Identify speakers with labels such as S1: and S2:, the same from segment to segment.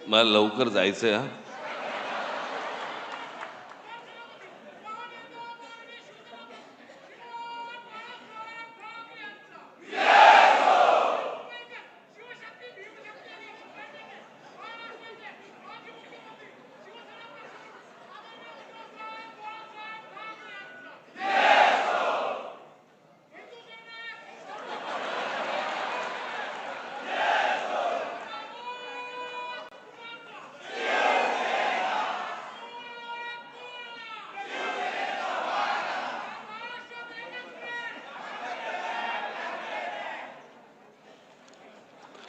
S1: मला लवकर जायचंय हा.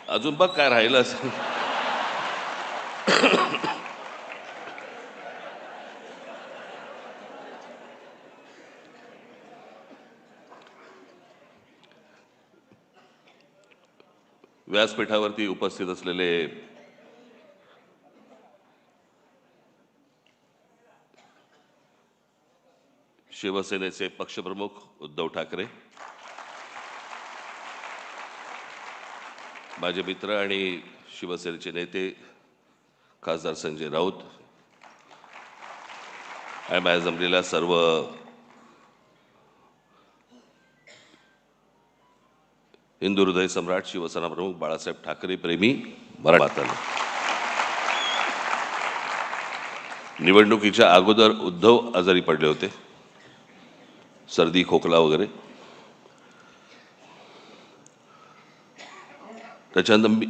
S1: अजून बघ काय राहिलं असेल. व्यासपीठावरती उपस्थित असलेले शिवसेनेचे पक्षप्रमुख उद्धव ठाकरे, माझे मित्र आणि शिवसेनेचे नेते खासदार संजय राऊत आणि माझ्या जमलेल्या सर्व हिंदू हृदय सम्राट शिवसेना प्रमुख बाळासाहेब ठाकरे प्रेमी मराठी मातांनो, निवडणुकीच्या अगोदर उद्धव आजारी पडले होते, सर्दी खोकला वगैरे. त्याच्यानंतर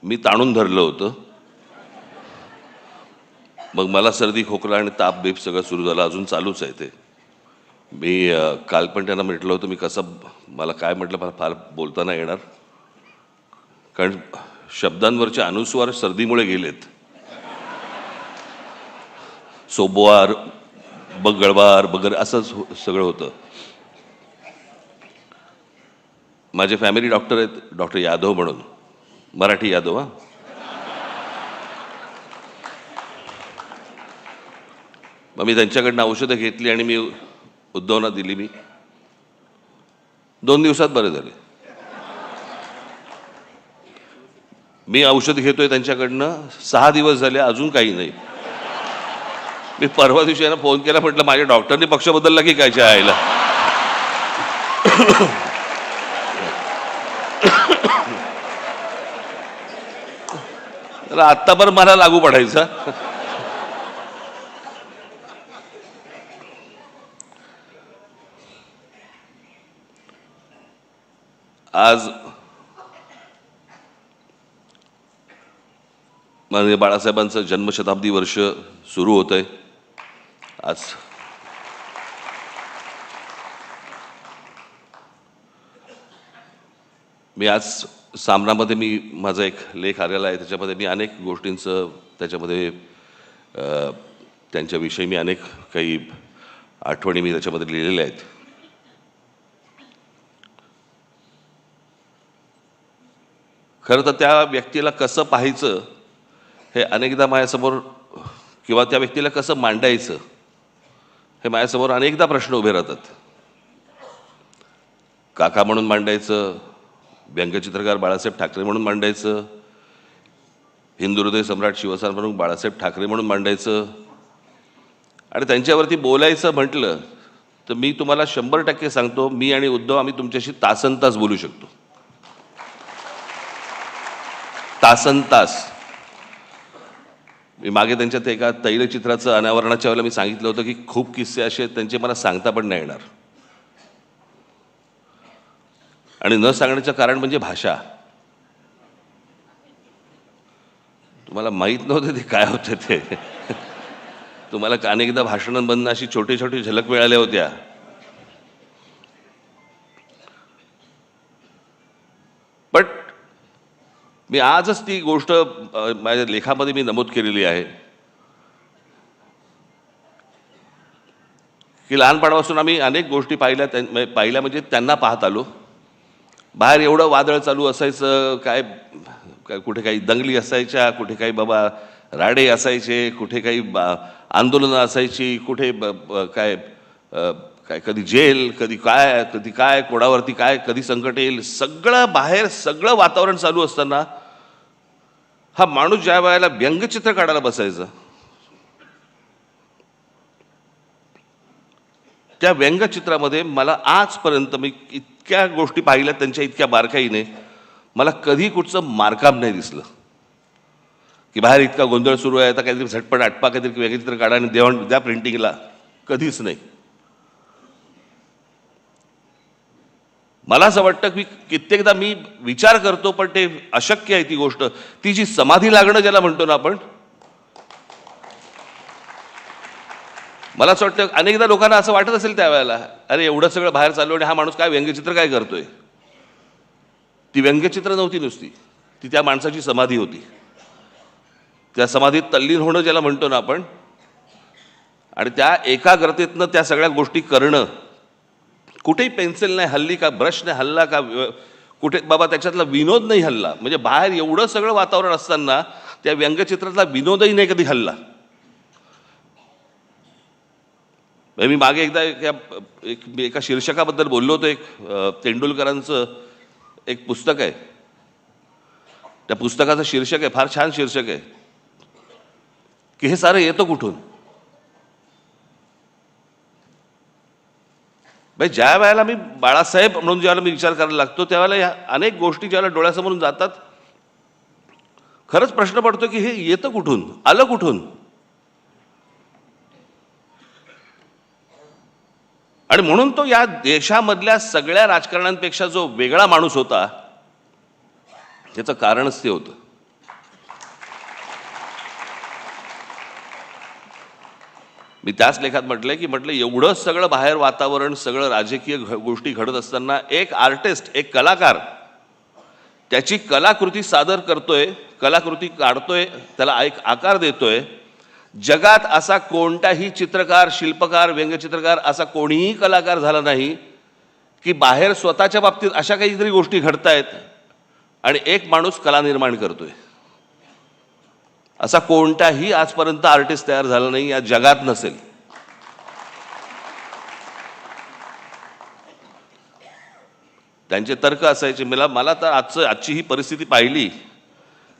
S1: मी ताणून धरलं होतं. मग मला सर्दी खोकला आणि ताप बीप सगळं सुरू झालं, अजून चालूच आहे ते. मी काल पण त्यांना म्हटलं होतं मी कसं, मला काय म्हटलं, मला फार बोलता नाही येणार कारण शब्दांवरचे अनुस्वार सर्दीमुळे गेलेत. सोबवार बगळवार वगैरे असं सगळं होतं. माझे फॅमिली डॉक्टर आहेत, डॉक्टर यादव म्हणून, मराठी यादव. मग मी त्यांच्याकडनं औषधं घेतली आणि मी उद्धवना दिली. मी 2 दिवसात बरे झाले. मी औषध घेतोय त्यांच्याकडनं 6 दिवस झाले, अजून काही नाही. मी परवा दिवशी यांना फोन केला, म्हटलं माझ्या डॉक्टरनी पक्ष बदलला की काय आयला. आत्ता पण मला लागू पडायचा. आज माननीय बाळासाहेबांचं जन्मशताब्दी वर्ष सुरू होत आहे. आज मी सामनामध्ये मी माझा एक लेख आलेला आहे, त्याच्यामध्ये मी अनेक गोष्टींचं त्याच्यामध्ये त्यांच्याविषयी मी अनेक काही आठवणी मी त्याच्यामध्ये लिहिलेल्या आहेत. खरं तर त्या व्यक्तीला कसं पाहायचं हे अनेकदा माझ्यासमोर, किंवा त्या व्यक्तीला कसं मांडायचं हे माझ्यासमोर अनेकदा प्रश्न उभे राहतात. काका म्हणून मांडायचं, व्यंगचित्रकार बाळासाहेब ठाकरे म्हणून मांडायचं, हिंदू हृदय सम्राट शिवसेना प्रमुख बाळासाहेब ठाकरे म्हणून मांडायचं, आणि त्यांच्यावरती बोलायचं म्हटलं तर मी तुम्हाला 100% सांगतो, मी आणि उद्धव आम्ही तुमच्याशी तासनतास बोलू शकतो. तासनतास. मी मागे त्यांच्या ते एका तैलचित्राचं अनावरणाच्या वेळेला मी सांगितलं होतं की खूप किस्से असे आहेत त्यांचे मला सांगता पण नाही येणार. आणि न सांगण्याचं कारण म्हणजे भाषा. तुम्हाला माहीत नव्हतं ते काय होते ते. तुम्हाला अनेकदा भाषणांमधून अशी छोटी छोटी झलक मिळाल्या होत्या. बट मी आजच ती गोष्ट माझ्या लेखामध्ये मी नमूद केलेली आहे की लहानपणापासून आम्ही अनेक गोष्टी पाहिल्या म्हणजे त्यांना पाहत आलो. बाहेर एवढं वादळ चालू असायचं, काय कुठे काही दंगली असायच्या, कुठे काही बाबा राडे असायचे, कुठे काही आंदोलनं असायची, कुठे काय काय कधी जेल, कधी काय कोणावरती काय कधी संकट येईल, सगळं बाहेर सगळं वातावरण चालू असताना हा माणूस ज्या वेळेला व्यंगचित्र काढायला बसायचं, त्या व्यंगचित्रामध्ये मला आजपर्यंत मी इतक्या गोष्टी पाहिल्या त्यांच्या इतक्या बारकाईने, मला कधी कुठचं मारकाम नाही दिसलं की बाहेर इतका गोंधळ सुरू आहे आता काहीतरी झटपट आटपा काहीतरी व्यंगचित्र काढा आणि द्या प्रिंटिंगला. कधीच नाही. मला असं वाटतं की कित्येकदा मी विचार करतो पण ते अशक्य आहे ती गोष्ट. ती जी समाधी लागणं ज्याला म्हणतो ना आपण, मला असं वाटतं अनेकदा लोकांना असं वाटत असेल त्यावेळेला, अरे एवढं सगळं बाहेर चालू आणि हा माणूस काय व्यंगचित्र काय करतोय. ती व्यंगचित्र नव्हती नुसती, ती त्या माणसाची समाधी होती. त्या समाधीत तल्लीन होणं ज्याला म्हणतो ना आपण, आणि त्या एकाग्रतेतनं त्या सगळ्या गोष्टी करणं. कुठेही पेन्सिल नाही हल्ली का, ब्रश नाही हल्ला का, कुठे बाबा त्याच्यातला विनोद नाही हल्ला. म्हणजे बाहेर एवढं सगळं वातावरण असताना त्या व्यंगचित्रातला विनोदही नाही कधी हल्ला. मी मागे एकदा एका शीर्षकाबद्दल बोललो होतो. एक तेंडुलकरांचं एक पुस्तक आहे, त्या पुस्तकाचं शीर्षक आहे, फार छान शीर्षक आहे की हे सारं येतं कुठून. भाई ज्या वेळेला मी बाळासाहेब म्हणून ज्यावेळेला मी विचार करायला लागतो त्यावेळेला या अनेक गोष्टी ज्यावेळेला डोळ्यासमोरून जातात, खरंच प्रश्न पडतो की हे येतं कुठून, आलं कुठून. आणि म्हणून तो या देशामधल्या सगळ्या राजकारण्यांपेक्षा जो वेगळा माणूस होता, त्याचं कारणच ते होतं. मी त्याच लेखात म्हटलं एवढं सगळं बाहेर वातावरण, सगळं राजकीय गोष्टी घडत असताना एक आर्टिस्ट, एक कलाकार त्याची कलाकृती सादर करतोय, कलाकृती काढतोय, त्याला एक आकार देतोय. जगात असा कोणताही चित्रकार, शिल्पकार, व्यंगचित्रकार असा कोणीही कलाकार झाला नाही की बाहेर स्वतःच्या बाबतीत अशा काहीतरी गोष्टी घडतायत आणि एक माणूस कला निर्माण करतोय. असा कोणताही आजपर्यंत आर्टिस्ट तयार झाला नाही, या जगात नसेल. त्यांचे तर्क असायचे. मला तर आजची ही परिस्थिती पाहिली,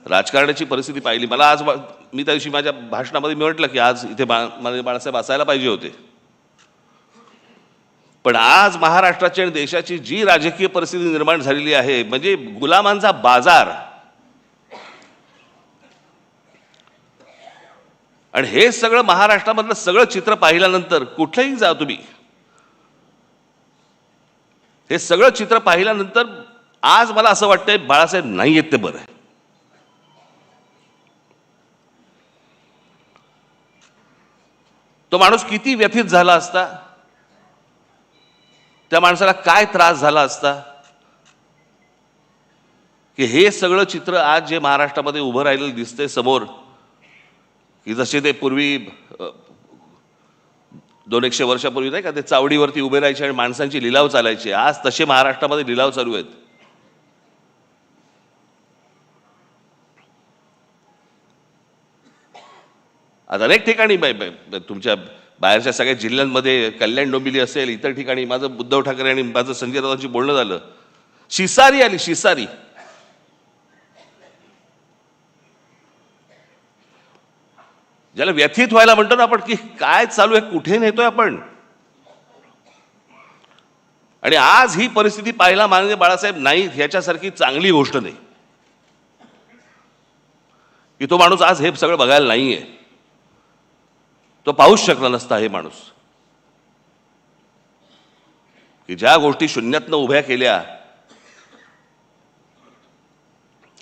S1: राजकारणाची परिस्थिती पाहिली, मला आज मी त्या दिवशी माझ्या भाषणामध्ये मी म्हटलं की आज इथे बाळासाहेब असायला पाहिजे होते. पण आज महाराष्ट्राची आणि देशाची जी राजकीय परिस्थिती निर्माण झालेली आहे, म्हणजे गुलामांचा बाजार. आणि हे सगळं महाराष्ट्रामधलं सगळं चित्र पाहिल्यानंतर, कुठेही जा तुम्ही, हे सगळं चित्र पाहिल्यानंतर आज मला असं वाटतंय बाळासाहेब नाही येत ते बरं आहे. तो माणूस किती व्यथित झाला असता, त्या माणसाला काय त्रास झाला असता की हे सगळं चित्र आज जे महाराष्ट्रामध्ये उभं राहिलेलं दिसतंय समोर, की जसे ते पूर्वी 200-100 वर्षापूर्वी नाही का ते चावडीवरती उभे राहायचे आणि माणसांची लिलाव चालायचे, आज तसे महाराष्ट्रामध्ये लिलाव चालू आहेत. आज अनेक ठिकाणी तुमच्या बाहेरच्या सगळ्या जिल्ह्यांमध्ये, कल्याण डोंबिवली असेल, इतर ठिकाणी माझं उद्धव ठाकरे आणि माझं संजय राऊतांची बोलणं झालं. शिसारी आली, शिसारी. ज्याला व्यथित व्हायला म्हणतो ना आपण की काय चालू आहे, कुठे नेतोय आपण. आणि आज ही परिस्थिती पाहायला माननीय बाळासाहेब नाही ह्याच्यासारखी चांगली गोष्ट नाही. की तो माणूस आज हे सगळं बघायला नाहीये, तो पाहूच शकला नसता. हे माणूस की ज्या गोष्टी शून्यातनं उभ्या केल्या,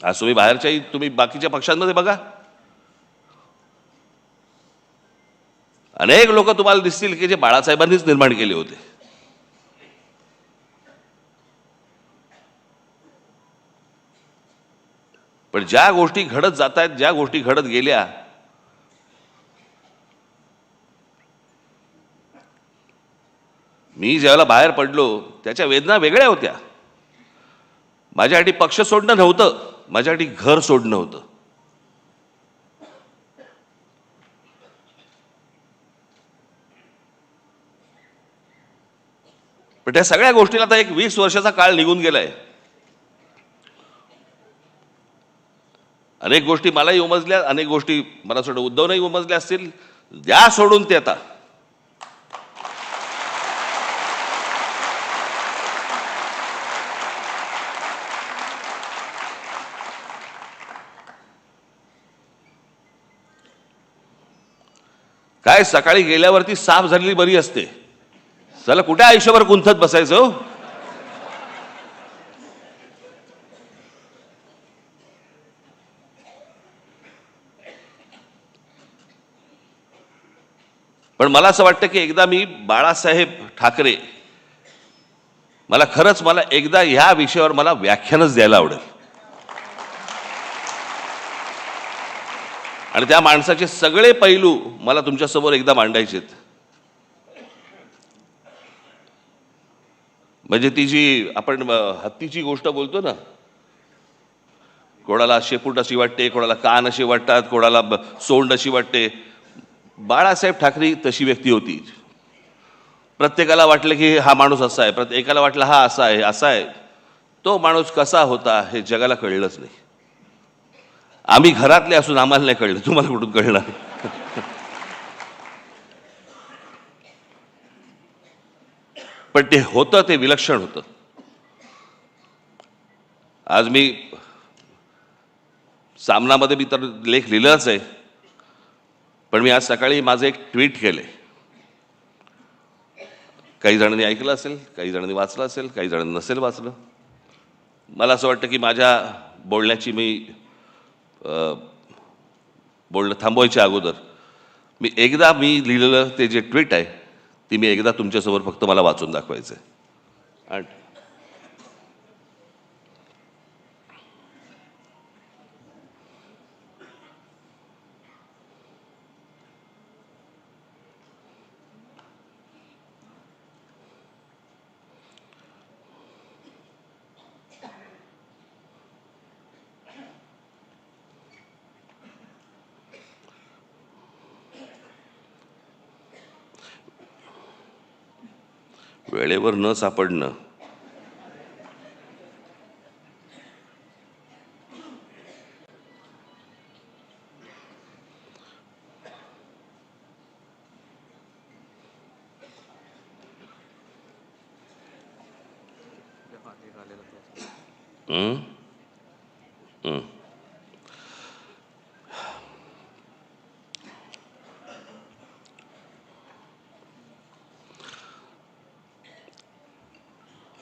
S1: आज तुम्ही बाहेरच्याही तुम्ही बाकीच्या पक्षांमध्ये बघा, अनेक लोक तुम्हाला दिसतील की जे बाळासाहेबांनीच निर्माण केले होते. पण ज्या गोष्टी घडत जात आहेत, ज्या गोष्टी घडत गेल्या, मी ज्यावेळेला बाहेर पडलो त्याच्या वेदना वेगळ्या होत्या. माझ्यासाठी पक्ष सोडणं नव्हतं, माझ्यासाठी घर सोडणं होतं. पण त्या सगळ्या गोष्टीला आता एक 20 वर्षाचा काळ निघून गेलाय. अनेक गोष्टी मलाही उमजल्या, अनेक गोष्टी मला सोडून उद्धवनंही उमजल्या असतील. द्या सोडून ते आता. काय सकाळी गेल्यावरती साफ झालेली बरी असते, चला कुठे आयुष्यभर गुंतत बसायचं हो. पण मला असं वाटतं की एकदा मी बाळासाहेब ठाकरे, मला एकदा ह्या विषयावर मला व्याख्यानच द्यायला आवडेल. आणि त्या माणसाचे सगळे पैलू मला तुमच्यासमोर एकदा मांडायचे. म्हणजे ती जी आपण हत्तीची गोष्ट बोलतो ना, कोणाला शेपूट अशी वाटते, कोणाला कान असे वाटतात, कोणाला सोंड अशी वाटते. बाळासाहेब ठाकरे तशी व्यक्ती होती. प्रत्येकाला वाटलं की हा माणूस असा आहे, प्रत्येकाला वाटलं हा असा आहे, असा आहे. तो माणूस कसा होता हे जगाला कळलंच नाही. आम्ही घरातले असून आम्हाला नाही कळलं, तुम्हाला कुठून कळणार? पण ते होतं, ते विलक्षण होतं. आज मी सामनामध्ये तर लेख लिहिलाच आहे, पण मी आज सकाळी माझं एक ट्विट केले. काही जणांनी ऐकलं असेल, काही जणांनी वाचलं असेल, काही जणांनी नसेल वाचलं. मला असं वाटतं की माझ्या बोलण्याची बोलणं थांबवायच्या अगोदर मी लिहिलेलं ते जे ट्विट आहे ती मी एकदा तुमच्यासमोर फक्त मला वाचून दाखवायचं आहे. वेळेवर न सापडणं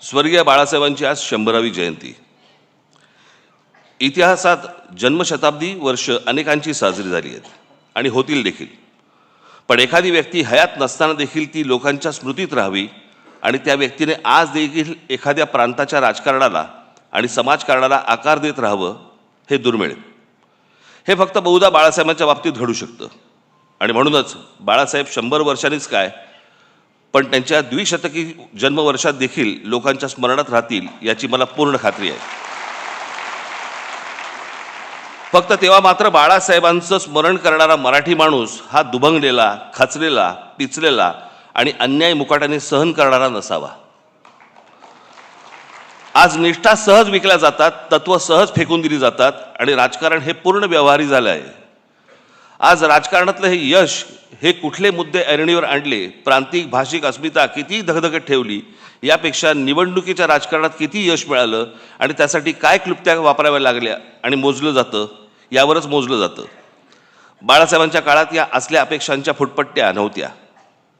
S1: स्वर्गीय बाळासाहेबांची आज 100वी जयंती. इतिहासात जन्मशताब्दी वर्ष अनेकांची साजरी झाली आहेत आणि होतील देखील. पण एखादी व्यक्ती हयात नसताना देखील ती लोकांच्या स्मृतीत राहावी आणि त्या व्यक्तीने आज देखील एखाद्या प्रांताच्या राजकारणाला आणि समाजकारणाला आकार देत राहावं, हे दुर्मिळ. हे फक्त बहुधा बाळासाहेबांच्या बाबतीत घडू शकतं. आणि म्हणूनच बाळासाहेब 100 वर्षांनीच काय, पण त्यांच्या द्विशतकी जन्मवर्षात देखील लोकांच्या स्मरणात राहतील याची मला पूर्ण खात्री आहे. फक्त तेव्हा मात्र बाळासाहेबांचं स्मरण करणारा मराठी माणूस हा दुभंगलेला, खचलेला, पिचलेला आणि अन्याय मुकाट्याने सहन करणारा नसावा. आज निष्ठा सहज विकल्या जातात, तत्व सहज फेकून दिली जातात आणि राजकारण हे पूर्ण व्यवहारी झालं आहे. आज राजकारणातलं हे यश, हे कुठले मुद्दे ऐरणीवर आणले, प्रांतिक भाषिक अस्मिता किती धगधगत ठेवली, यापेक्षा निवडणुकीच्या राजकारणात किती यश मिळालं आणि त्यासाठी काय क्लुप्त्या वापराव्या लागल्या आणि मोजलं जातं, यावरच मोजलं जातं. बाळासाहेबांच्या काळात या असल्या अपेक्षांच्या फुटपट्ट्या नव्हत्या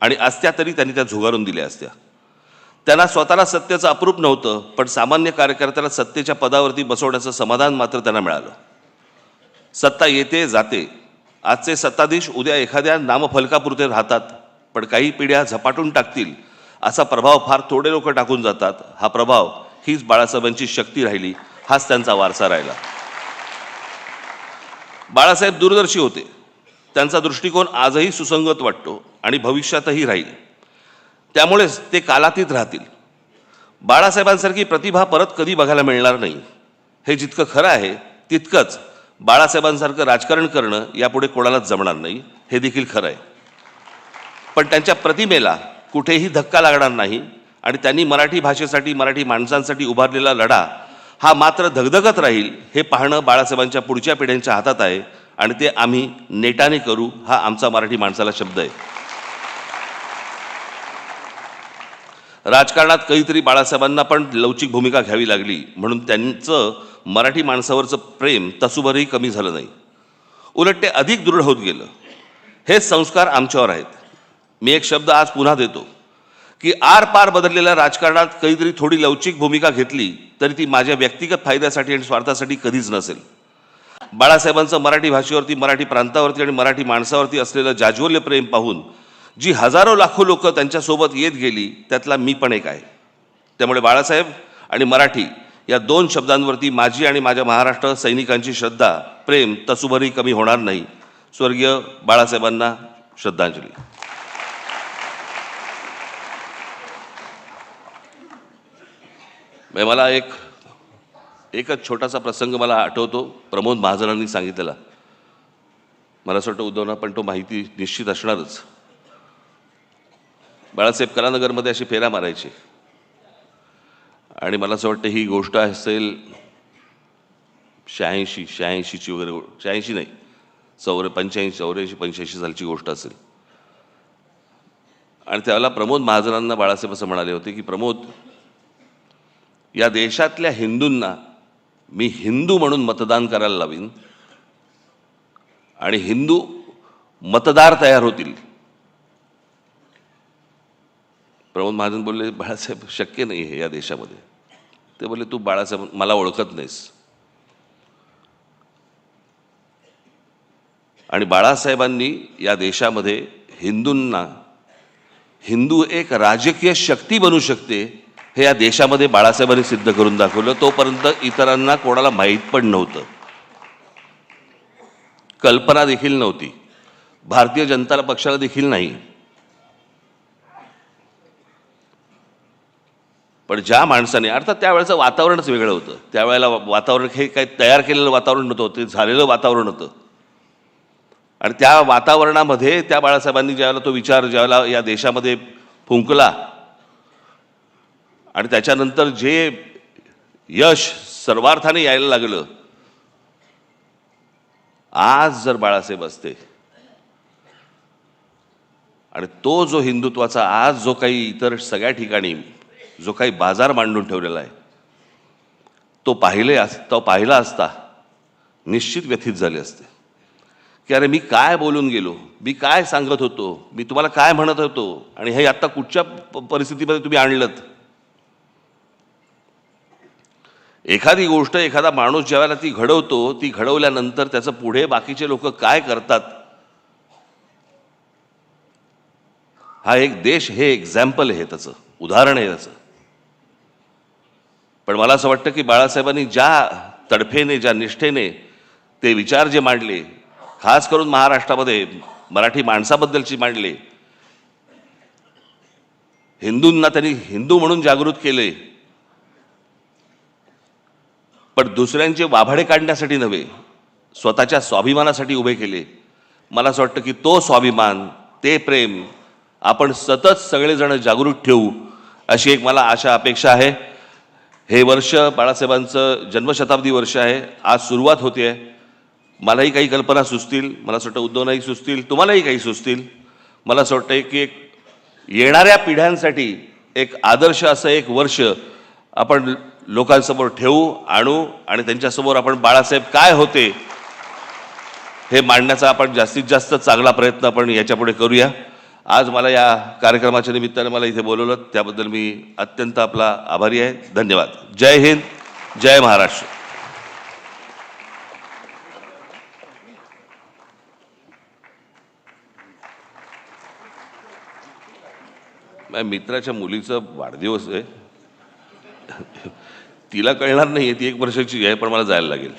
S1: आणि असत्या तरी त्यांनी त्या झुगारून दिल्या असत्या. त्यांना स्वतःला सत्तेचं अप्रूप नव्हतं, पण सामान्य कार्यकर्त्याला सत्तेच्या पदावरती बसवण्याचं समाधान मात्र त्यांना मिळालं. सत्ता येते जाते. आजचे सत्ताधीश उद्या एखाद्या नामफलकापुरते राहतात, पण काही पिढ्या झपाटून टाकतील असा प्रभाव फार थोडे लोक टाकून जातात. हा प्रभाव हीच बाळासाहेबांची शक्ती राहिली, हाच त्यांचा वारसा राहिला. बाळासाहेब दूरदर्शी होते. त्यांचा दृष्टिकोन आजही सुसंगत वाटतो आणि भविष्यातही राहील. त्यामुळेच ते कालातीत राहतील. बाळासाहेबांसारखी प्रतिभा परत कधी बघायला मिळणार नाही. हे जितकं खरं आहे तितकंच बाळासाहेबांसारखं राजकारण करणं यापुढे कोणालाच जमणार नाही, हे देखील खरं आहे. पण त्यांच्या प्रतिमेला कुठेही धक्का लागणार नाही आणि त्यांनी मराठी भाषेसाठी, मराठी माणसांसाठी उभारलेला लढा हा मात्र धगधगत राहील. हे पाहणं बाळासाहेबांच्या पुढच्या पिढ्यांच्या हातात आहे आणि ते आम्ही नेटाने करू, हा आमचा मराठी माणसाला शब्द आहे. राजकारणात कधीतरी बाळासाहेबांना पण लवचिक भूमिका घ्यावी लागली, म्हणून त्यांचं मराठी माणसावरचं प्रेम तसूभरही कमी झालं नाही, उलट ते अधिक दृढ होत गेलं. हे संस्कार आमच्यावर आहेत. मी एक शब्द आज पुन्हा देतो की आरपार बदललेल्या राजकारणात कधीतरी थोडी लवचिक भूमिका घेतली तरी ती माझ्या व्यक्तिगत फायद्यासाठी आणि स्वार्थासाठी कधीच नसेल. बाळासाहेबांचं मराठी भाषेवरती, मराठी प्रांतावरती आणि मराठी माणसावरती असलेलं जाज्वल्य प्रेम पाहून जी हजारो लाखो लोक त्यांच्यासोबत येत गेली, त्यातला मी पण एक आहे. त्यामुळे बाळासाहेब आणि मराठी या दोन शब्दांवरती माझी आणि माझ्या महाराष्ट्र सैनिकांची श्रद्धा, प्रेम तसूभरही कमी होणार नाही. स्वर्गीय बाळासाहेबांना श्रद्धांजली. मला एकच छोटासा प्रसंग मला आठवतो, प्रमोद महाजनांनी सांगितलेला. मला असं वाटतं उद्धवना पण तो माहिती निश्चित असणारच. बाळासाहेब कलानगरमध्ये अशी फेऱ्या मारायचे आणि मला असं वाटतं ही गोष्ट असेल 86ची वगैरे, 86 नाही, 85 सालची गोष्ट असेल. आणि त्यावेळेला प्रमोद महाजनांना बाळासाहेब असं म्हणाले होते की प्रमोद, या देशातल्या हिंदूंना मी हिंदू म्हणून मतदान करायला लावीन आणि हिंदू मतदार तयार होतील. प्रमोद महाजन बोलले, बाळासाहेब शक्य नाही आहे या देशामध्ये. ते बोलले, तू बाळासाहेब मला ओळखत नाहीस. आणि बाळासाहेबांनी या देशामध्ये हिंदूंना, हिंदू एक राजकीय शक्ती बनू शकते हे या देशामध्ये बाळासाहेबांनी सिद्ध करून दाखवलं. तोपर्यंत इतरांना कोणाला माहीत पण नव्हतं, कल्पना देखील नव्हती, भारतीय जनता पक्षाला देखील नाही. पण ज्या माणसाने, अर्थात त्यावेळेचं वातावरणच वेगळं होतं. त्यावेळेला वातावरण हे काही तयार केलेलं वातावरण नव्हतं, ते झालेलं वातावरण होतं. आणि त्या वातावरणामध्ये त्या बाळासाहेबांनी ज्यावेळेला तो विचार ज्यावेळेला या देशामध्ये फुंकला आणि त्याच्यानंतर जे यश सर्वार्थाने यायला लागलं, आज जर बाळासाहेब असते आणि तो जो हिंदुत्वाचा आज जो काही इतर सगळ्या ठिकाणी जो काही बाजार मांडून ठेवलेला आहे, तो पाहिला असता निश्चित व्यथित झाले असते की अरे मी काय बोलून गेलो, मी काय सांगत होतो, मी तुम्हाला काय म्हणत होतो आणि हे आता कुठच्या परिस्थितीमध्ये तुम्ही आणलंत. एखादी गोष्ट, एखादा माणूस ज्यावेळेला ती घडवतो, ती घडवल्यानंतर त्याचं पुढे बाकीचे लोक काय करतात, हा एक देश, हे एक्झाम्पल आहे, त्याचं उदाहरण आहे त्याचं. पण मला असं वाटतं की बाळासाहेबांनी ज्या तडफेने, ज्या निष्ठेने ते विचार जे मांडले, खास करून महाराष्ट्रामध्ये मराठी माणसाबद्दलची मांडले, हिंदूंना त्यांनी हिंदू म्हणून जागृत केले, पण दुसऱ्यांचे वाभाडे काढण्यासाठी नव्हे, स्वतःच्या स्वाभिमानासाठी उभे केले. मला असं वाटतं की तो स्वाभिमान, ते प्रेम आपण सतत सगळेजण जागृत ठेवू, अशी एक मला आशा, अपेक्षा आहे. हे वर्ष बाळासाहेबांचं जन्मशताब्दी वर्ष आहे. आज सुरुवात होते आहे. मलाही काही कल्पना सुचतील, मला असं वाटतं उद्धवनाही सुचतील, तुम्हालाही काही सुचतील. मला असं वाटतं की एक येणाऱ्या पिढ्यांसाठी एक आदर्श असं एक वर्ष आपण लोकांसमोर ठेवू, आणू आणि त्यांच्यासमोर आपण बाळासाहेब काय होते हे मांडण्याचा आपण जास्तीत जास्त चांगला प्रयत्न आपण याच्यापुढे करूया. आज मला या कार्यक्रमाच्या निमित्ताने मला इथे बोलवलं त्याबद्दल मी अत्यंत आपला आभारी आहे. धन्यवाद. जय हिंद, जय महाराष्ट्र. माझ्या मित्राच्या मुलीचा वाढदिवस आहे. तिला कळणार नाही, ती 1 वर्षाची आहे, पण मला जायला लागेल.